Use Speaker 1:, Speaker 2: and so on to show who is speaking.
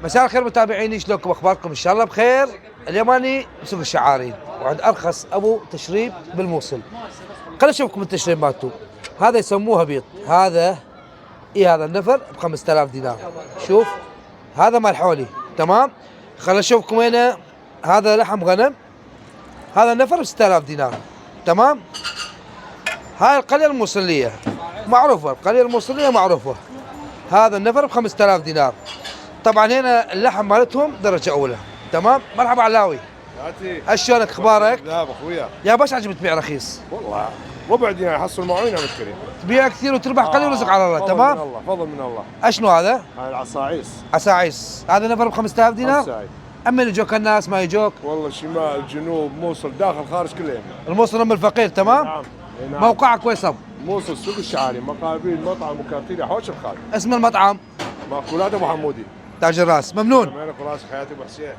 Speaker 1: مساء الخير متابعيني، شلونكم؟ اخباركم؟ ان شاء الله بخير. اليماني بسوق الشعارين وعند ارخص ابو تشريب بالموصل. خليني اشوفكم التشريب مالته. هذا يسموه بيض، هذا هذا النفر ب 5000 دينار. شوف هذا مال حولي، تمام. خليني اشوفكم هنا. هذا لحم غنم، هذا النفر ب 6000 دينار، تمام. هاي القلية الموصلية معروفة، القلية الموصلية معروفة. هذا النفر ب 5000 دينار. طبعا هنا اللحم مالتهم درجة أولى، تمام. مرحبا علاوي، شلونك؟ اخبارك؟
Speaker 2: لا اخويا
Speaker 1: يا باش عجب تبيع رخيص؟
Speaker 2: والله ربع دينار يحصل معوين يا متكريم.
Speaker 1: تبيع كثير وتربح قليل ورزق على الله،
Speaker 2: فضل
Speaker 1: تمام.
Speaker 2: من الله، فضل من الله.
Speaker 1: اشنو هذا؟
Speaker 2: هاي العصاعيس.
Speaker 1: عساعيس. هذا نفر ب 5000 دينار؟
Speaker 2: خمسة.
Speaker 1: اما اللي يجوك الناس ما يجوك؟
Speaker 2: والله شمال جنوب موصل داخل خارج كله يمين.
Speaker 1: الموصل ام الفقير، تمام.
Speaker 2: نعم. نعم.
Speaker 1: موقعك وين صب؟
Speaker 2: موصل سوق الشعاري، مقابل مطعم وكافيتيريا حوش الخالد.
Speaker 1: اسم المطعم؟
Speaker 2: مأكولات ابو حمودي.
Speaker 1: تاج الراس. ممنون.
Speaker 2: راسك حياتي ابو حسين.